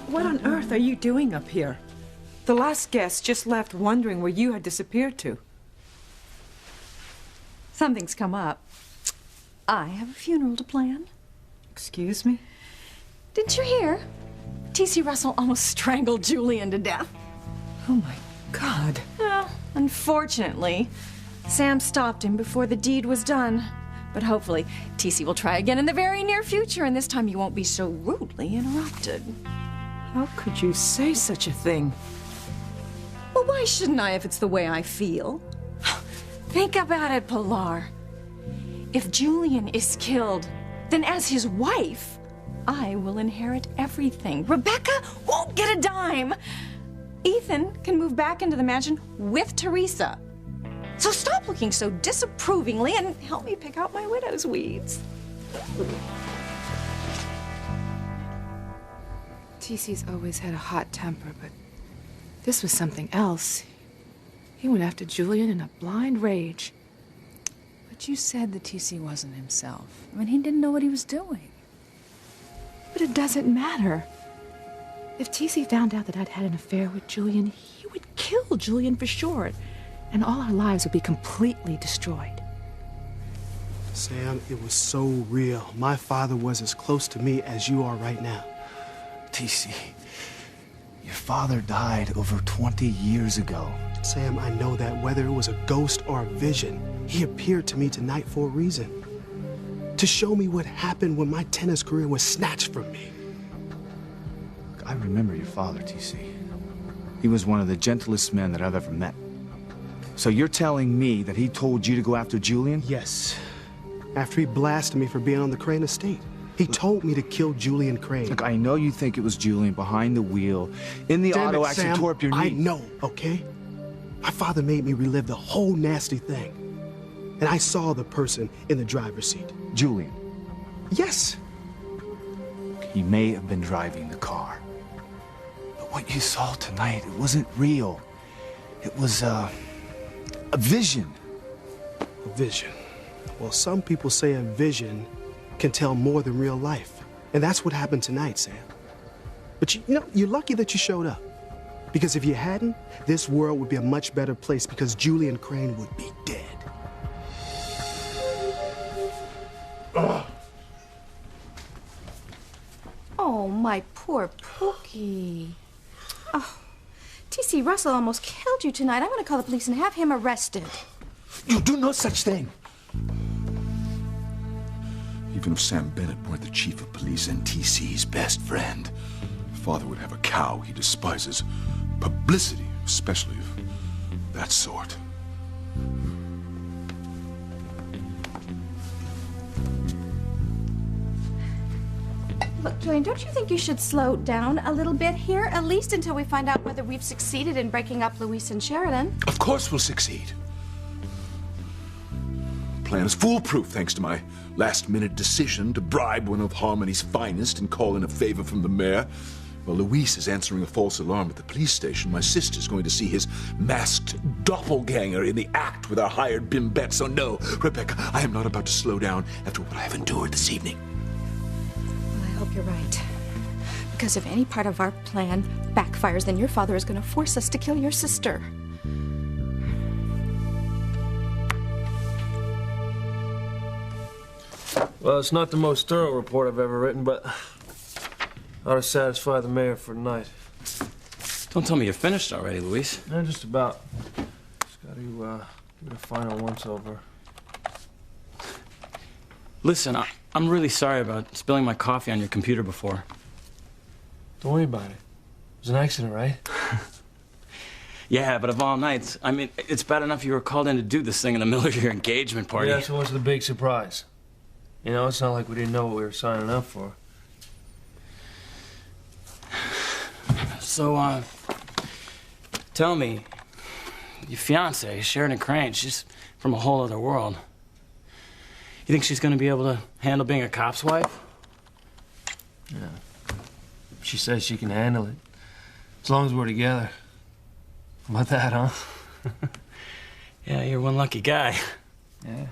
What on earth are you doing up here? The last guest just left wondering where you had disappeared to. Something's come up. I have a funeral to plan. Excuse me? Didn't you hear? T.C. Russell almost strangled Julian to death. Oh my God. Well, unfortunately, Sam stopped him before the deed was done. But hopefully, T.C. will try again in the very near future, and this time you won't be so rudely interrupted. How could you say such a thing? Well, why shouldn't I if it's the way I feel? Think about it, Pilar. If Julian is killed, then as his wife, I will inherit everything. Rebecca won't get a dime. Ethan can move back into the mansion with Teresa. So stop looking so disapprovingly and help me pick out my widow's weeds. TC's always had a hot temper, but this was something else. He went after Julian in a blind rage. But you said that TC wasn't himself. I mean, he didn't know what he was doing. But it doesn't matter. If TC found out that I'd had an affair with Julian, he would kill Julian for sure. And all our lives would be completely destroyed. Sam, it was so real. My father was as close to me as you are right now. TC, your father died over 20 years ago. Sam, I know that whether it was a ghost or a vision, he appeared to me tonight for a reason. To show me what happened when my tennis career was snatched from me. I remember your father, TC. He was one of the gentlest men that I've ever met. So you're telling me that he told you to go after Julian? Yes. After he blasted me for being on the Crane estate. He told me to kill Julian Crane. Look, I know you think it was Julian behind the wheel, in the auto accident, tore up your knee. I know, okay? My father made me relive the whole nasty thing. And I saw the person in the driver's seat. Julian? Yes. He may have been driving the car. But what you saw tonight, it wasn't real. It was, a vision. A vision. Well, some people say a vision can tell more than real life. And that's what happened tonight, Sam. But you know, you're lucky that you showed up. Because if you hadn't, this world would be a much better place because Julian Crane would be dead. Ugh. Oh, my poor Pookie. Oh, T.C. Russell almost killed you tonight. I'm going to call the police and have him arrested. You do no such thing. Even if Sam Bennett weren't the chief of police and TC's best friend, Father would have a cow he despises. Publicity, especially of that sort. Look, Julian, don't you think you should slow down a little bit here, at least until we find out whether we've succeeded in breaking up Luis and Sheridan? Of course we'll succeed. Plan is foolproof thanks to my last-minute decision to bribe one of Harmony's finest and call in a favor from the mayor. While Luis is answering a false alarm at the police station, my sister's going to see his masked doppelganger in the act with our hired bimbette. So no, Rebecca, I am not about to slow down after what I have endured this evening. Well, I hope you're right. Because if any part of our plan backfires, then your father is going to force us to kill your sister. Well, it's not the most thorough report I've ever written, but ought to satisfy the mayor for tonight. Don't tell me you're finished already, Luis. Yeah, just about. Just got to give it a final once-over. Listen, I'm really sorry about spilling my coffee on your computer before. Don't worry about it. It was an accident, right? Yeah, but of all nights, I mean, it's bad enough you were called in to do this thing in the middle of your engagement party. Yeah, so what's the big surprise? You know, it's not like we didn't know what we were signing up for. So, tell me, your fiancée, Sheridan Crane, she's from a whole other world. You think she's gonna be able to handle being a cop's wife? Yeah. She says she can handle it. As long as we're together. How about that, huh? Yeah, you're one lucky guy. Yeah.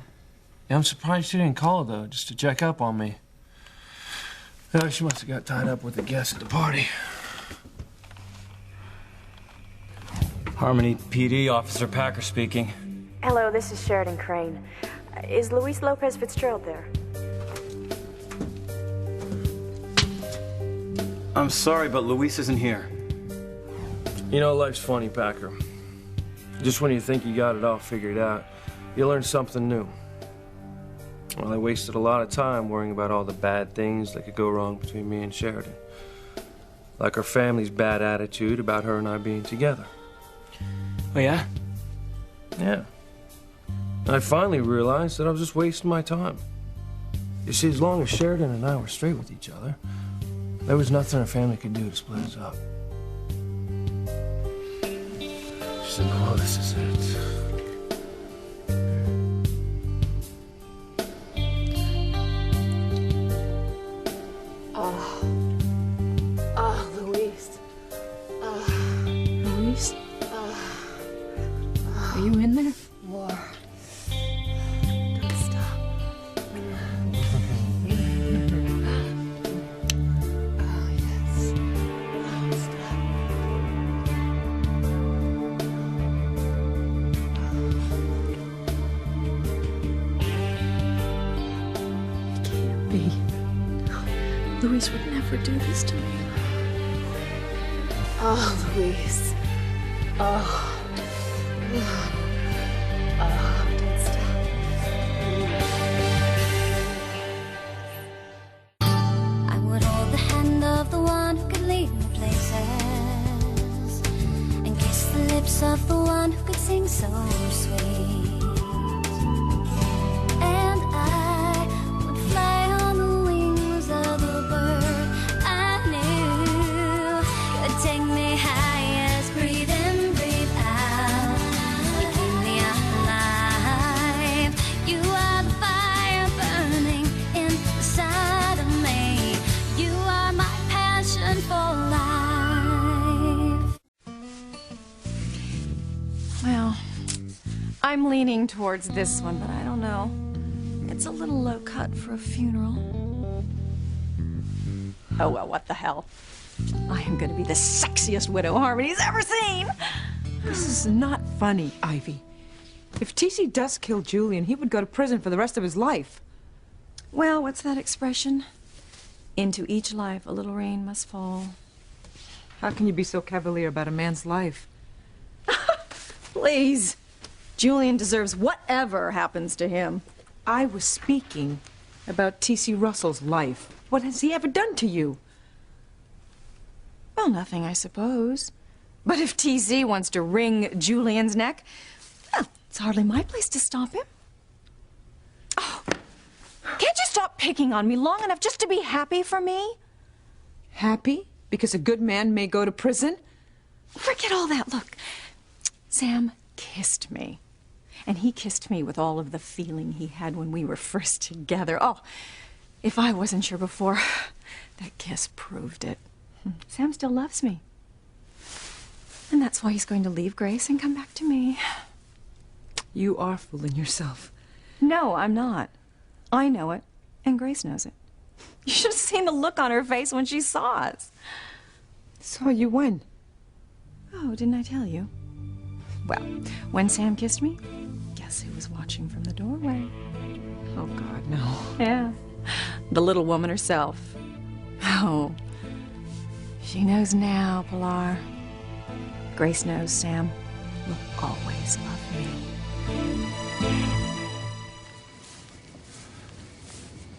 Yeah, I'm surprised she didn't call, though, just to check up on me. Oh, she must have got tied up with the guests at the party. Harmony PD, Officer Packer speaking. Hello, this is Sheridan Crane. Is Luis Lopez Fitzgerald there? I'm sorry, but Luis isn't here. You know, life's funny, Packer. Just when you think you got it all figured out, you learn something new. Well, I wasted a lot of time worrying about all the bad things that could go wrong between me and Sheridan. Like our family's bad attitude about her and I being together. Oh, yeah? Yeah. I finally realized that I was just wasting my time. You see, as long as Sheridan and I were straight with each other, there was nothing our family could do to split us up. She said, "Oh, this is it." Luis. Luis? Are you in there? More. Don't stop. Oh, yes. Don't stop. It can't be. Luis would never do this to me. Oh, Luis. Oh. Oh, don't stop. I would hold the hand of the one who could lead me places and kiss the lips of the one who could sing so sweet. And I would fly on the wings of the bird I knew could take me high as breathe in, breathe out. You keep me alive. You are the fire burning inside of me. You are my passion for life. Well, I'm leaning towards this one, but I don't know. It's a little low cut for a funeral. Oh, well, what the hell? I am going to be the sexiest widow Harmony's ever seen. This is not funny, Ivy. If TC does kill Julian, he would go to prison for the rest of his life. Well, what's that expression? Into each life a little rain must fall. How can you be so cavalier about a man's life? Please. Julian deserves whatever happens to him. I was speaking about T.C. Russell's life. What has he ever done to you? Well, nothing, I suppose. But if TC wants to wring Julian's neck, well, it's hardly my place to stop him. Oh, can't you stop picking on me long enough just to be happy for me? Happy? Because a good man may go to prison? Forget all that. Look, Sam kissed me. And he kissed me with all of the feeling he had when we were first together. Oh, if I wasn't sure before, that kiss proved it. Sam still loves me. And that's why he's going to leave Grace and come back to me. You are fooling yourself. No, I'm not. I know it, and Grace knows it. You should have seen the look on her face when she saw us. Saw you when? Oh, didn't I tell you? Well, when Sam kissed me, guess who was watching from the doorway? Oh, God, no. Yeah, the little woman herself. Oh, she knows now, Pilar. Grace knows Sam will always love me.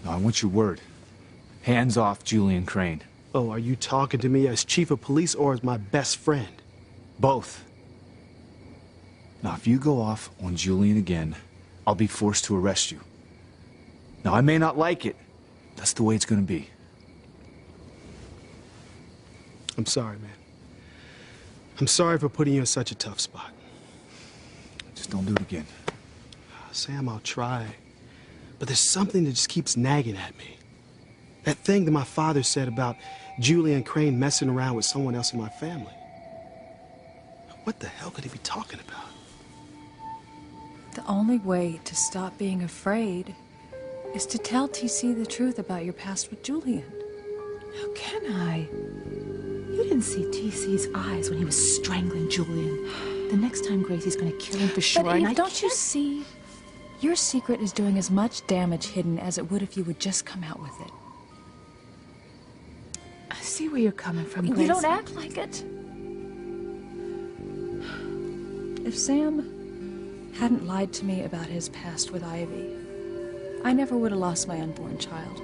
No, I want your word. Hands off Julian Crane. Oh, are you talking to me as chief of police or as my best friend? Both. Now, if you go off on Julian again, I'll be forced to arrest you. Now, I may not like it. That's the way it's gonna be. I'm sorry, man. I'm sorry for putting you in such a tough spot. Just don't do it again. Sam, I'll try. But there's something that just keeps nagging at me. That thing that my father said about Julian Crane messing around with someone else in my family. What the hell could he be talking about? The only way to stop being afraid is to tell TC the truth about your past with Julian. How can I? You didn't see TC's eyes when he was strangling Julian. The next time Gracie's gonna kill him for sure. But Eve, and don't you see? Your secret is doing as much damage hidden as it would if you would just come out with it. I see where you're coming from, Gracie. You don't act like it. If Sam hadn't lied to me about his past with Ivy, I never would have lost my unborn child.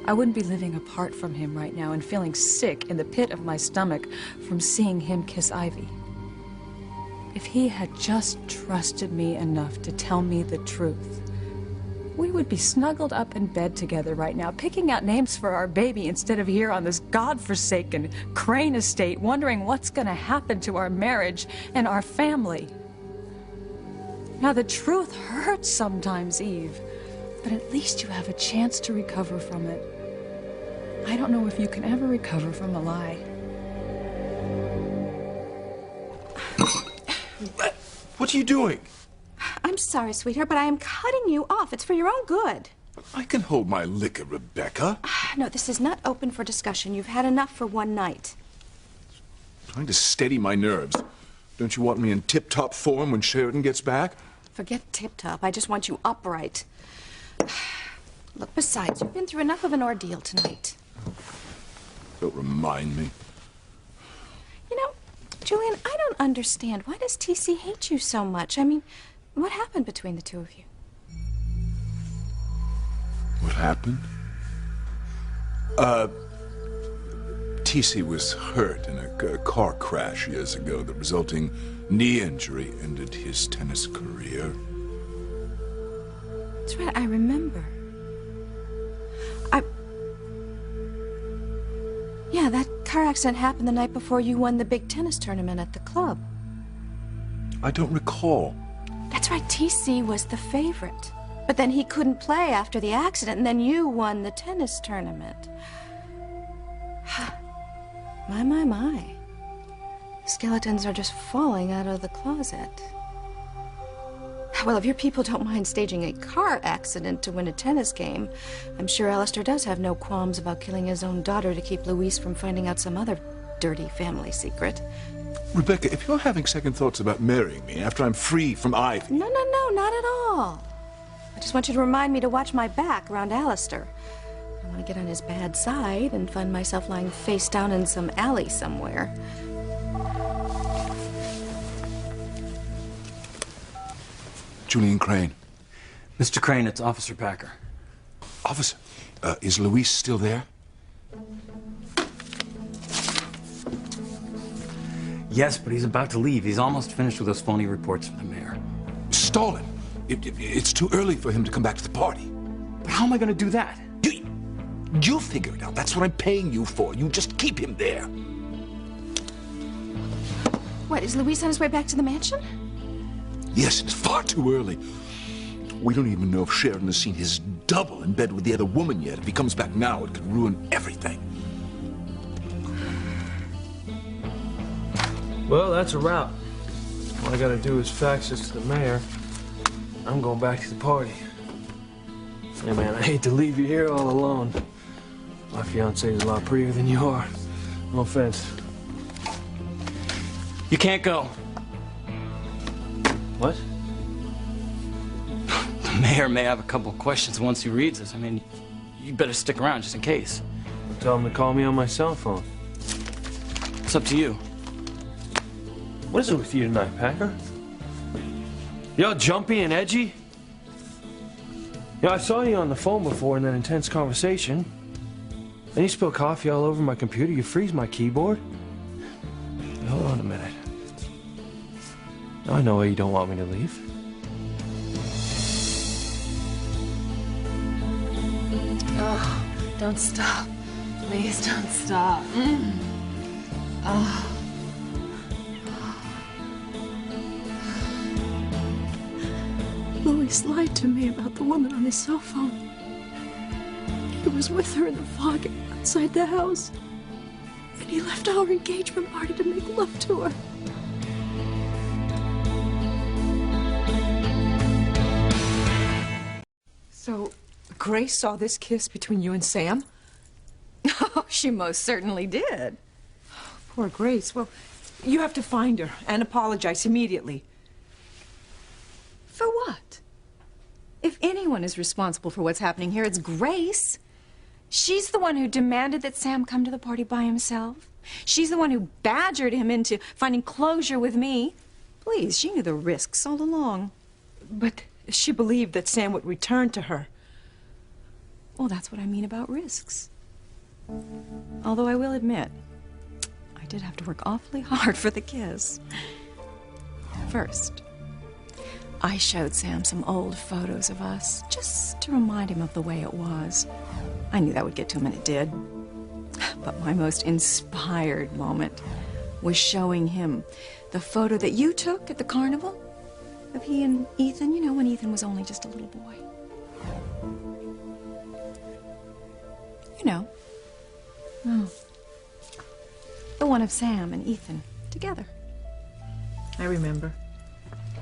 I wouldn't be living apart from him right now and feeling sick in the pit of my stomach from seeing him kiss Ivy. If he had just trusted me enough to tell me the truth, we would be snuggled up in bed together right now, picking out names for our baby instead of here on this godforsaken Crane estate, wondering what's going to happen to our marriage and our family. Now, the truth hurts sometimes, Eve, but at least you have a chance to recover from it. I don't know if you can ever recover from a lie. What are you doing? I'm sorry, sweetheart, but I am cutting you off. It's for your own good. I can hold my liquor, Rebecca. No, this is not open for discussion. You've had enough for one night. Trying to steady my nerves. Don't you want me in tip-top form when Sheridan gets back? Forget tip-top. I just want you upright. Look, besides, you've been through enough of an ordeal tonight. Don't remind me. You know, Julian, I don't understand. Why does TC hate you so much? I mean, what happened between the two of you? What happened? TC was hurt in a car crash years ago. The resulting knee injury ended his tennis career. That's right, I remember. Yeah, that car accident happened the night before you won the big tennis tournament at the club. I don't recall. That's right, TC was the favorite. But then he couldn't play after the accident, and then you won the tennis tournament. My. Skeletons are just falling out of the closet. Well, if your people don't mind staging a car accident to win a tennis game, I'm sure Alistair does have no qualms about killing his own daughter to keep Louise from finding out some other dirty family secret. Rebecca, if you're having second thoughts about marrying me after I'm free from Ivy... No, not at all. I just want you to remind me to watch my back around Alistair. I want to get on his bad side and find myself lying face down in some alley somewhere. Julian Crane. Mr. Crane, it's Officer Packer. Officer, is Louise still there? Yes, but he's about to leave. He's almost finished with those phony reports for the mayor. Stalin. It's too early for him to come back to the party. But how am I going to do that? You'll figure it out. That's what I'm paying you for. You just keep him there. What, is Louise on his way back to the mansion? Yes, it's far too early. We don't even know if Sheridan has seen his double in bed with the other woman yet. If he comes back now, it could ruin everything. Well, that's a wrap. All I gotta do is fax this to the mayor. I'm going back to the party. Hey, man, I hate to leave you here all alone. My fiance's a lot prettier than you are. No offense. You can't go. What? The mayor may have a couple questions once he reads this. I mean, you better stick around just in case. Tell him to call me on my cell phone. It's up to you. What is it with you tonight, Packer? You all jumpy and edgy? Yeah, I saw you on the phone before in that intense conversation. Then you spill coffee all over my computer. You freeze my keyboard. Hold on a minute. Now I know why you don't want me to leave. Oh, don't stop. Please don't stop. Oh. Louis lied to me about the woman on his cell phone. He was with her in the fog outside the house. And he left our engagement party to make love to her. So, Grace saw this kiss between you and Sam? Oh, she most certainly did. Poor Grace. Well, you have to find her and apologize immediately. For what? If anyone is responsible for what's happening here, it's Grace. She's the one who demanded that Sam come to the party by himself. She's the one who badgered him into finding closure with me. Please, she knew the risks all along. But she believed that Sam would return to her. Well, that's what I mean about risks. Although I will admit, I did have to work awfully hard for the kiss. First, I showed Sam some old photos of us, just to remind him of the way it was. I knew that would get to him, and it did. But my most inspired moment was showing him the photo that you took at the carnival of he and Ethan, you know, when Ethan was only just a little boy. You know. Oh. The one of Sam and Ethan together. I remember.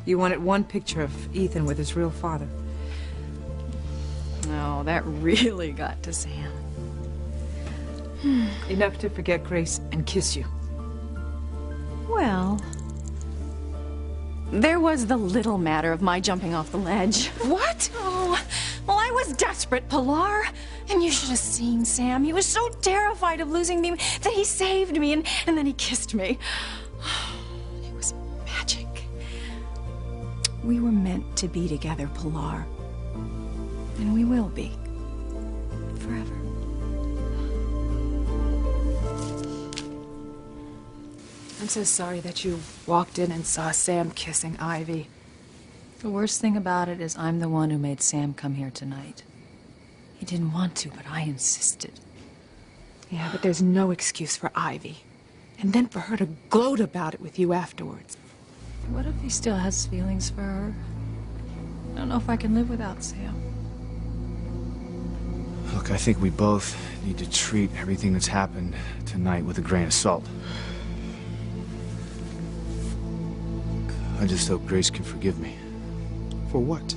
You wanted one picture of Ethan with his real father. Oh, that really got to Sam. Enough to forget Grace and kiss you. Well, there was the little matter of my jumping off the ledge. What? Oh, well, I was desperate, Pilar. And you should have seen Sam. He was so terrified of losing me that he saved me, and then he kissed me. It was magic. We were meant to be together, Pilar. And we will be. Forever. I'm so sorry that you walked in and saw Sam kissing Ivy. The worst thing about it is I'm the one who made Sam come here tonight. He didn't want to, but I insisted. Yeah, but there's no excuse for Ivy. And then for her to gloat about it with you afterwards. What if he still has feelings for her? I don't know if I can live without Sam. Look, I think we both need to treat everything that's happened tonight with a grain of salt. I just hope Grace can forgive me. For what?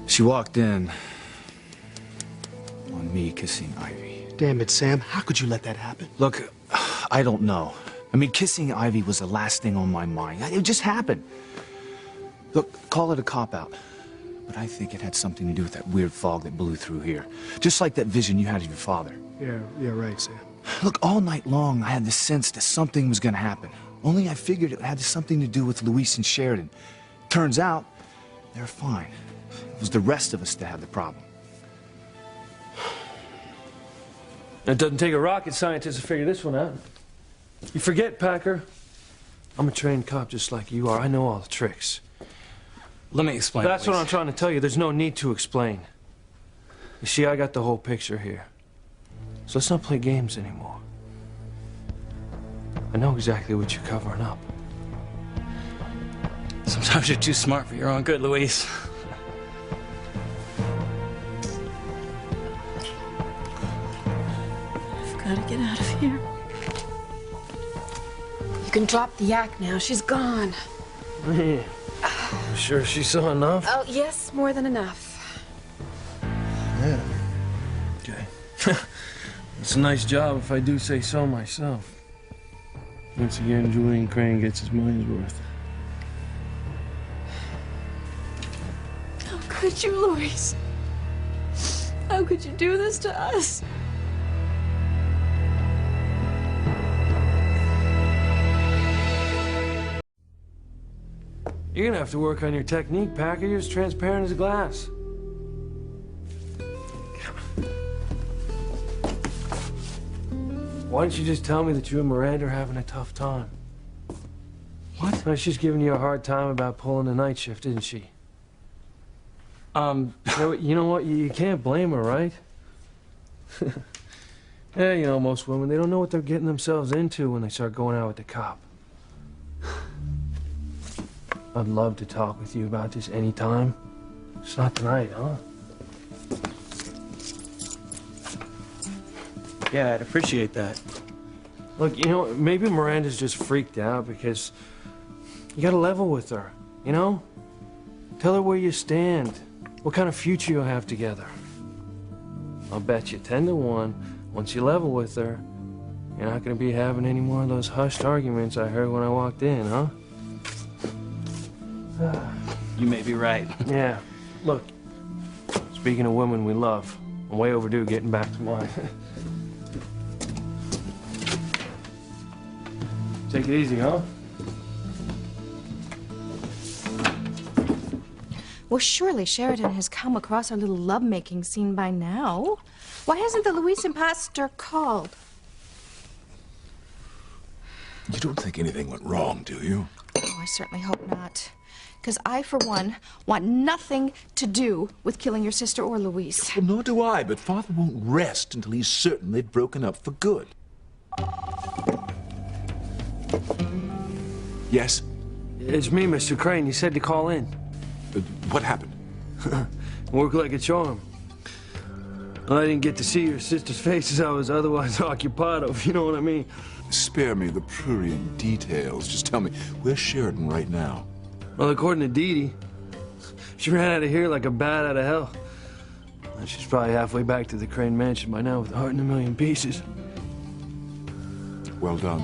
She walked in on me kissing Ivy. Damn it, Sam. How could you let that happen? Look, I don't know. I mean, kissing Ivy was the last thing on my mind. It just happened. Look, call it a cop-out. But I think it had something to do with that weird fog that blew through here. Just like that vision you had of your father. Yeah, right, Sam. Look, all night long, I had the sense that something was going to happen. Only I figured it had something to do with Luis and Sheridan. Turns out, they're fine. It was the rest of us that had the problem. It doesn't take a rocket scientist to figure this one out. You forget, Packer. I'm a trained cop just like you are. I know all the tricks. Let me explain. That's please. what I'm trying to tell you. There's no need to explain. You see, I got the whole picture here. So let's not play games anymore. I know exactly what you're covering up. Sometimes you're too smart for your own good, Luis. I've got to get out of here. You can drop the yak now. She's gone. You sure she saw enough? Oh, yes, more than enough. Yeah. Okay. It's a nice job if I do say so myself. Once again, Julian Crane gets his money's worth. How could you, Luis? How could you do this to us? You're gonna have to work on your technique, Packer. You're as transparent as glass. Why didn't you just tell me that you and Miranda are having a tough time? What? Well, she's giving you a hard time about pulling the night shift, isn't she? You know what? You can't blame her, right? Yeah, you know, most women, they don't know what they're getting themselves into when they start going out with the cop. I'd love to talk with you about this anytime. It's not tonight, huh? Yeah, I'd appreciate that. Look, you know, maybe Miranda's just freaked out because you gotta level with her, you know? Tell her where you stand, what kind of future you'll have together. I'll bet you 10 to 1, once you level with her, you're not gonna be having any more of those hushed arguments I heard when I walked in, huh? You may be right. Yeah. Look, speaking of women we love, I'm way overdue getting back to mine. Take it easy, huh? Well, surely Sheridan has come across our little lovemaking scene by now. Why hasn't the Luis impostor called? You don't think anything went wrong, do you? Oh, I certainly hope not. Because I, for one, want nothing to do with killing your sister or Luis. Well, nor do I, but Father won't rest until he's certain they've broken up for good. Yes? It's me, Mr. Crane. You said to call in. What happened? Worked like a charm. I didn't get to see your sister's face as I was otherwise occupied, if you know what I mean. Spare me the prurient details. Just tell me, where's Sheridan right now? Well, according to Dee Dee, she ran out of here like a bat out of hell. And she's probably halfway back to the Crane Mansion by now with a heart in a million pieces. Well done.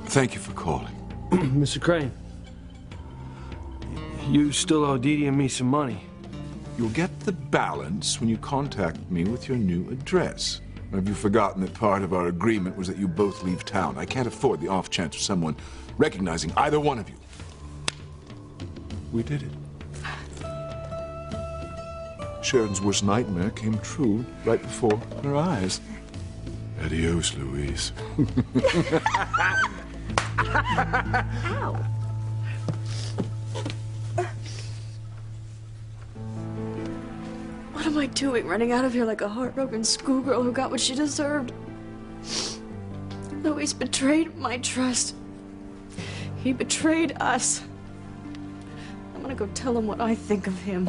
Thank you for calling. Mr. Crane, you still owe Dee Dee and me some money. You'll get the balance when you contact me with your new address. Or have you forgotten that part of our agreement was that you both leave town? I can't afford the off chance of someone recognizing either one of you. We did it. Sheridan's worst nightmare came true right before her eyes. Adios, Louise. Ow. What am I doing, running out of here like a heartbroken schoolgirl who got what she deserved? Luis betrayed my trust. He betrayed us. I'm gonna go tell him what I think of him.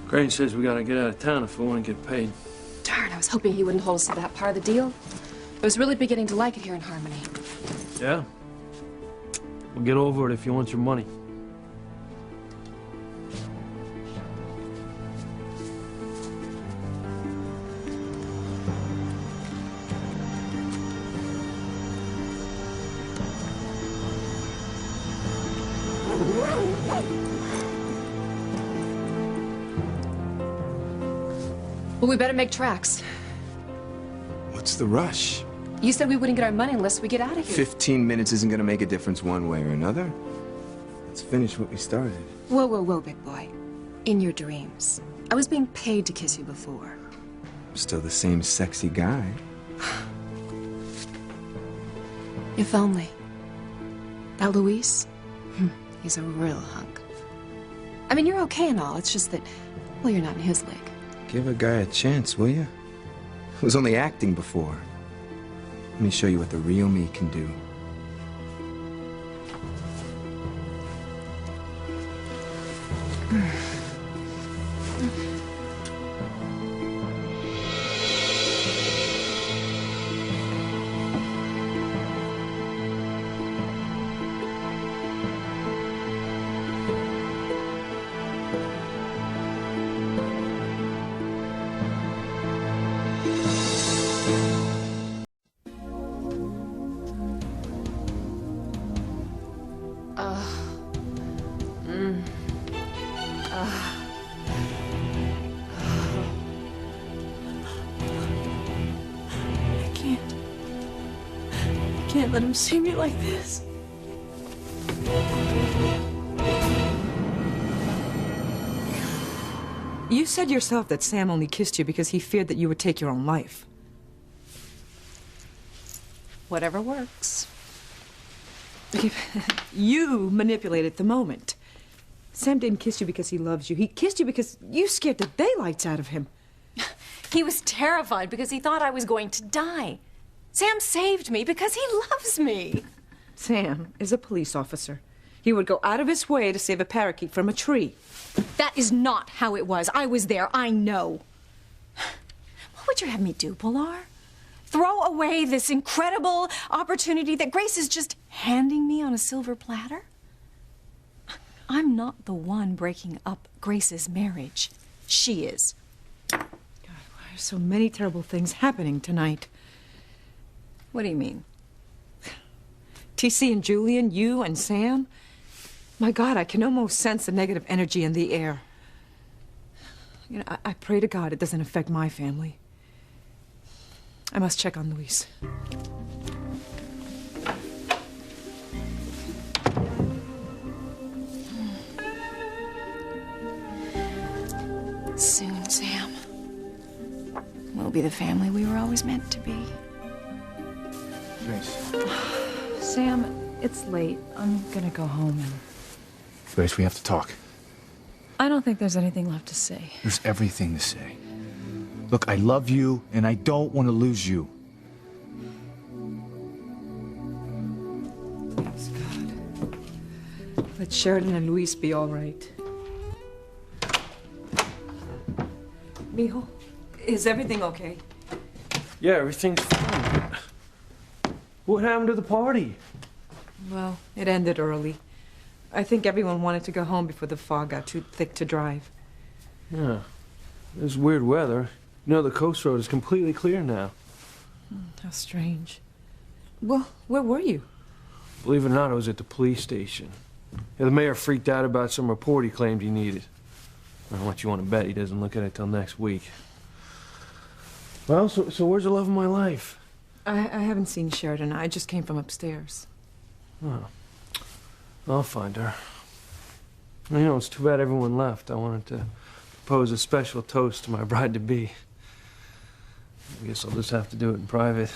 Crane says we gotta get out of town if we want to get paid. Darn, I was hoping he wouldn't hold us to that part of the deal. I was really beginning to like it here in Harmony. Yeah? Well, get over it if you want your money. Well, we better make tracks. What's the rush? You said we wouldn't get our money unless we get out of here. 15 minutes isn't gonna make a difference one way or another. Let's finish what we started. Whoa, whoa, whoa, big boy. In your dreams. I was being paid to kiss you before. I'm still the same sexy guy. If only. That Luis? He's a real hunk. I mean, you're okay and all. It's just that, well, you're not in his league. Give a guy a chance, will you? I was only acting before. Let me show you what the real me can do. I can't let him see me like this. You said yourself that Sam only kissed you because he feared that you would take your own life. Whatever works. You manipulated the moment. Sam didn't kiss you because he loves you. He kissed you because you scared the daylights out of him. He was terrified because he thought I was going to die. Sam saved me because he loves me. Sam is a police officer. He would go out of his way to save a parakeet from a tree. That is not how it was. I was there. I know. What would you have me do, Pilar? Throw away this incredible opportunity that Grace is just handing me on a silver platter? I'm not the one breaking up Grace's marriage. She is. God, There's so many terrible things happening tonight. What do you mean? TC and Julian, you and Sam. My God, I can almost sense the negative energy in the air. You know, I pray to God it doesn't affect my family. I must check on Luis. Soon, Sam. We'll be the family we were always meant to be. Grace. Sam, it's late. I'm gonna go home and... Grace, we have to talk. I don't think there's anything left to say. There's everything to say. Look, I love you, and I don't want to lose you. Please, God. Let Sheridan and Luis be all right. Mijo, is everything okay? Yeah, everything's fine. What happened to the party? Well, it ended early. I think everyone wanted to go home before the fog got too thick to drive. Yeah. This weird weather. You know, the coast road is completely clear now. How strange. Well, where were you? Believe it or not, I was at the police station. Yeah, the mayor freaked out about some report he claimed he needed. I don't know what you want to bet he doesn't look at it till next week. Well, so where's the love of my life? I haven't seen Sheridan. I just came from upstairs. Oh. I'll find her. You know, it's too bad everyone left. I wanted to propose a special toast to my bride-to-be. I guess I'll just have to do it in private.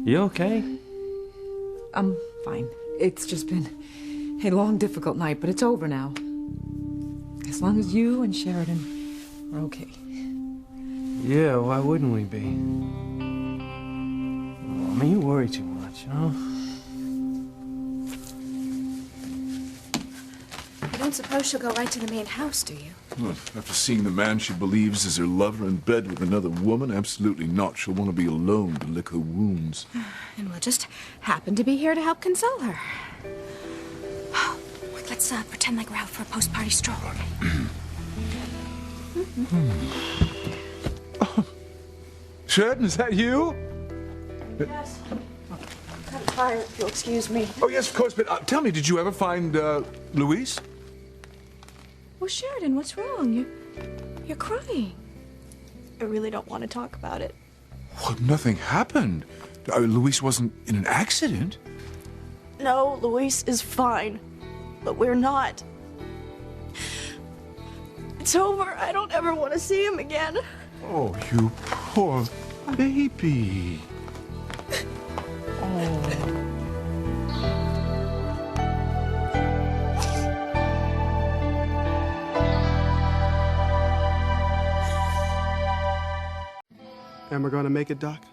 You okay? I'm fine. It's just been a long, difficult night, but it's over now. As long as you and Sheridan are okay. Yeah, why wouldn't we be? Well, I mean, you worry too much, you know? You don't suppose she'll go right to the main house, do you? Well, after seeing the man she believes is her lover in bed with another woman, absolutely not. She'll want to be alone to lick her wounds. And we'll just happen to be here to help console her. Let's pretend like we're out for a post-party stroll. Oh. Sheridan, is that you? Yes. I'm kind of tired, if you'll excuse me. Oh, yes, of course, but tell me, did you ever find, Luis? Well, Sheridan, what's wrong? You're crying. I really don't want to talk about it. Well, nothing happened. Luis wasn't in an accident. No, Luis is fine. But we're not. It's over. I don't ever want to see him again. Oh, you poor baby. Oh. Am I gonna make it, Doc?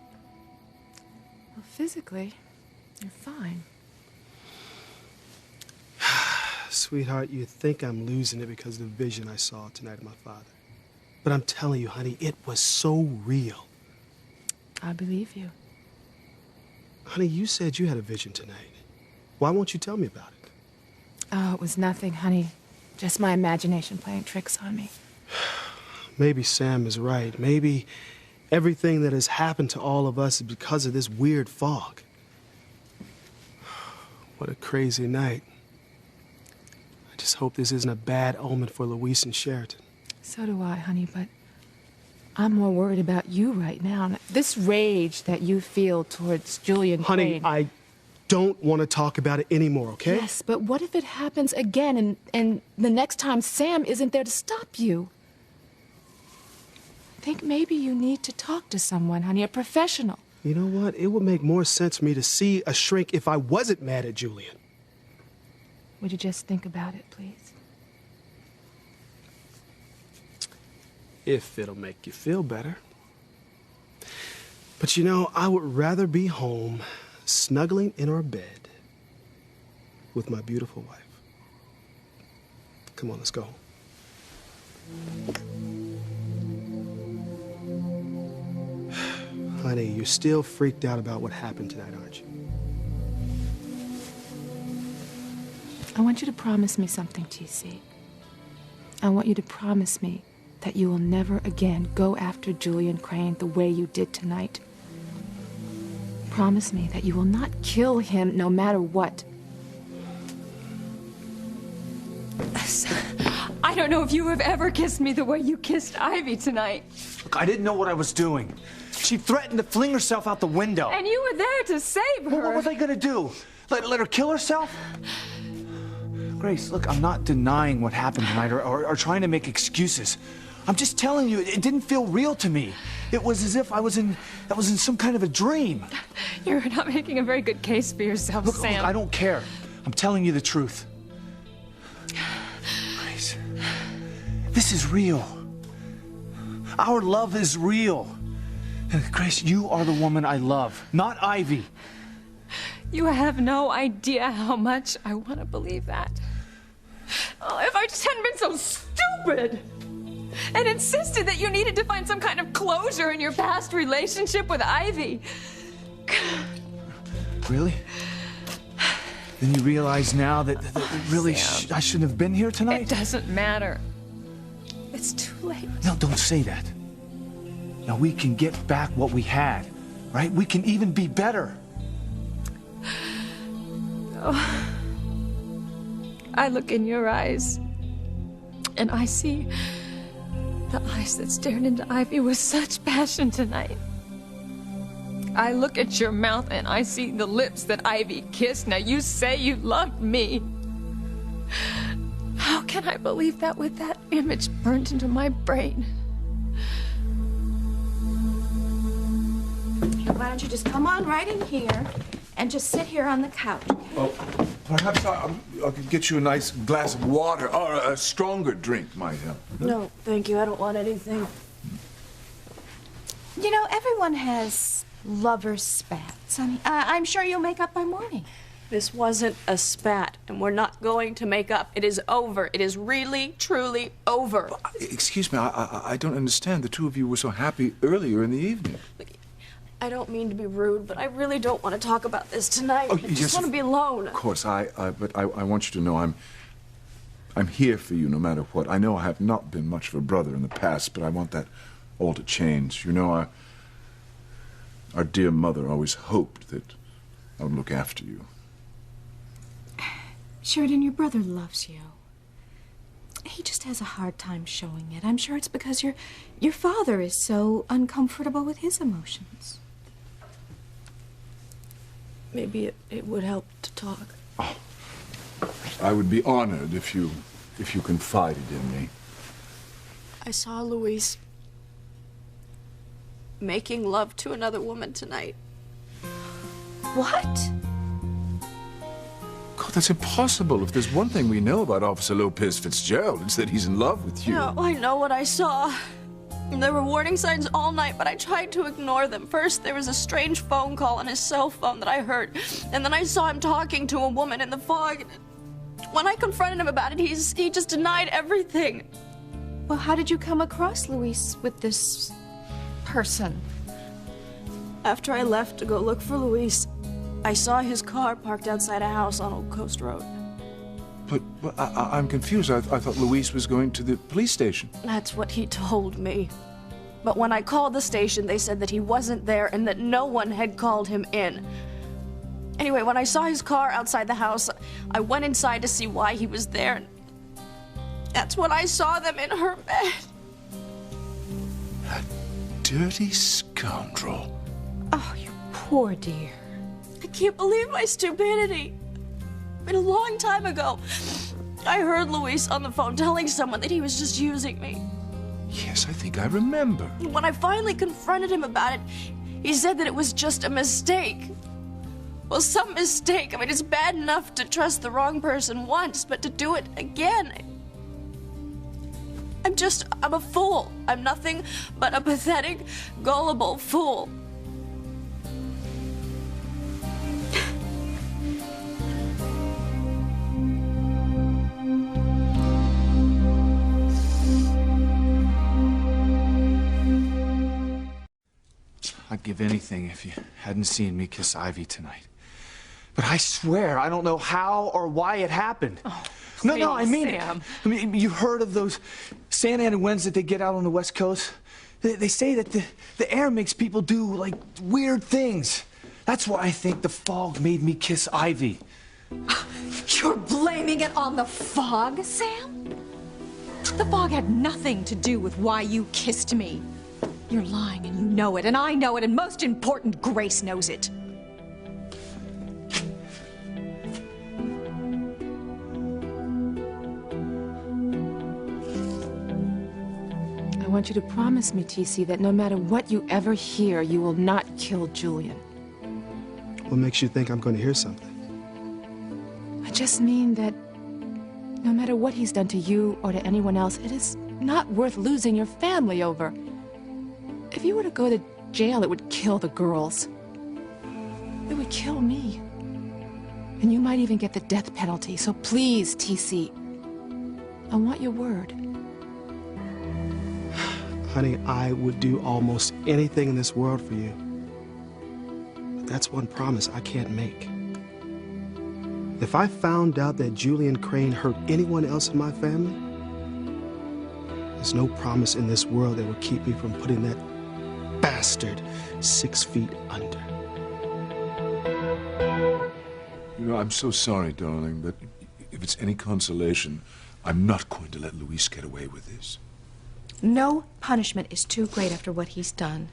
Well, physically, you're fine. Sweetheart, you think I'm losing it because of the vision I saw tonight of my father. But I'm telling you, honey, it was so real. I believe you. Honey, you said you had a vision tonight. Why won't you tell me about it? Oh, it was nothing, honey. Just my imagination playing tricks on me. Maybe Sam is right. Maybe everything that has happened to all of us is because of this weird fog. What a crazy night. I just hope this isn't a bad omen for Luis and Sheridan. So do I, honey, but I'm more worried about you right now. This rage that you feel towards Julian Honey, Crane. I don't want to talk about it anymore, okay? Yes, but what if it happens again and the next time Sam isn't there to stop you? I think maybe you need to talk to someone, honey, a professional. You know what? It would make more sense for me to see a shrink if I wasn't mad at Julian. Would you just think about it, please? If it'll make you feel better. But you know, I would rather be home, snuggling in our bed with my beautiful wife. Come on, let's go. Honey, you're still freaked out about what happened tonight, aren't you? I want you to promise me something, TC. I want you to promise me that you will never again go after Julian Crane the way you did tonight. Promise me that you will not kill him no matter what. I don't know if you have ever kissed me the way you kissed Ivy tonight. Look, I didn't know what I was doing. She threatened to fling herself out the window. And you were there to save her. Well, what were they gonna do? Let her kill herself? Grace, look, I'm not denying what happened tonight or trying to make excuses. I'm just telling you, it didn't feel real to me. It was as if I was in some kind of a dream. You're not making a very good case for yourself, Sam. Look, I don't care. I'm telling you the truth. Grace, this is real. Our love is real. And Grace, you are the woman I love, not Ivy. You have no idea how much I want to believe that. Oh, if I just hadn't been so stupid and insisted that you needed to find some kind of closure in your past relationship with Ivy. Really? Then you realize now that really I shouldn't have been here tonight? It doesn't matter. It's too late. No, don't say that. Now we can get back what we had, right? We can even be better. Oh. I look in your eyes, and I see the eyes that stared into Ivy with such passion tonight. I look at your mouth, and I see the lips that Ivy kissed. Now, you say you loved me. How can I believe that with that image burned into my brain? Why don't you just come on right in here and just sit here on the couch? Oh, perhaps I could get you a nice glass of water or a stronger drink might help. No, thank you. I don't want anything. You know, everyone has lover's spats. I mean, I'm sure you'll make up by morning. This wasn't a spat, and we're not going to make up. It is over. It is really, truly over. Excuse me, I don't understand. The two of you were so happy earlier in the evening. I don't mean to be rude, but I really don't want to talk about this tonight. Oh, I just want to be alone. Of course, but I want you to know I'm here for you no matter what. I know I have not been much of a brother in the past, but I want that all to change. You know, our dear mother always hoped that I would look after you. Sheridan, your brother loves you. He just has a hard time showing it. I'm sure it's because your father is so uncomfortable with his emotions. Maybe it would help to talk. Oh, I would be honored if you confided in me. I saw Luis making love to another woman tonight. What? God, that's impossible. If there's one thing we know about Officer Lopez Fitzgerald, it's that he's in love with you. No, I know what I saw. There were warning signs all night, but I tried to ignore them. First, there was a strange phone call on his cell phone that I heard, and then I saw him talking to a woman in the fog. When I confronted him about it, he just denied everything. Well, how did you come across Luis with this person? After I left to go look for Luis, I saw his car parked outside a house on Old Coast Road. But I'm confused. I thought Luis was going to the police station. That's what he told me. But when I called the station, they said that he wasn't there and that no one had called him in. Anyway, when I saw his car outside the house, I went inside to see why he was there. And that's when I saw them in her bed. That dirty scoundrel. Oh, you poor dear. I can't believe my stupidity. But a long time ago, I heard Luis on the phone telling someone that he was just using me. Yes, I think I remember. When I finally confronted him about it, he said that it was just a mistake. Well, some mistake. I mean, it's bad enough to trust the wrong person once, but to do it again... I'm a fool. I'm nothing but a pathetic, gullible fool. I'd give anything if you hadn't seen me kiss Ivy tonight. But I swear, I don't know how or why it happened. Oh, No, I mean Sam. it. I mean, you've heard of those Santa Ana winds that they get out on the West Coast? They say that the air makes people do, like, weird things. That's why I think the fog made me kiss Ivy. You're blaming it on the fog, Sam? The fog had nothing to do with why you kissed me. You're lying and you know it, and I know it, and most important, Grace knows it. I want you to promise me, TC, that no matter what you ever hear, you will not kill Julian. What makes you think I'm going to hear something? I just mean that no matter what he's done to you or to anyone else, it is not worth losing your family over. If you were to go to jail, it would kill the girls. It would kill me. And you might even get the death penalty. So please, TC, I want your word. Honey, I would do almost anything in this world for you. But that's one promise I can't make. If I found out that Julian Crane hurt anyone else in my family, there's no promise in this world that will keep me from putting that bastard 6 feet under. You know, I'm so sorry, darling, but if it's any consolation, I'm not going to let Luis get away with this. No punishment is too great after what he's done.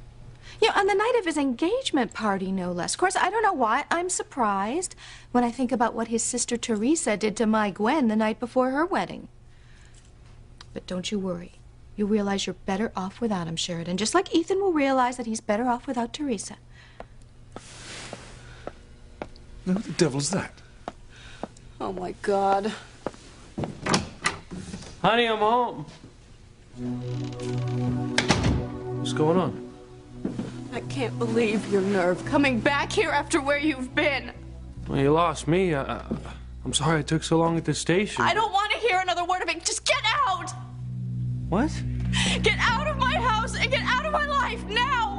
You know, on the night of his engagement party, no less. Of course, I don't know why I'm surprised when I think about what his sister Teresa did to my Gwen the night before her wedding. But don't you worry. You realize you're better off without him, Sheridan, just like Ethan will realize that he's better off without Teresa. Now, who the devil's that? Oh, my God. Honey, I'm home. What's going on? I can't believe your nerve coming back here after where you've been. Well, you lost me. I'm sorry it took so long at the station. I don't want to hear another word of it. Just get out! What? Get out of my house and get out of my life now!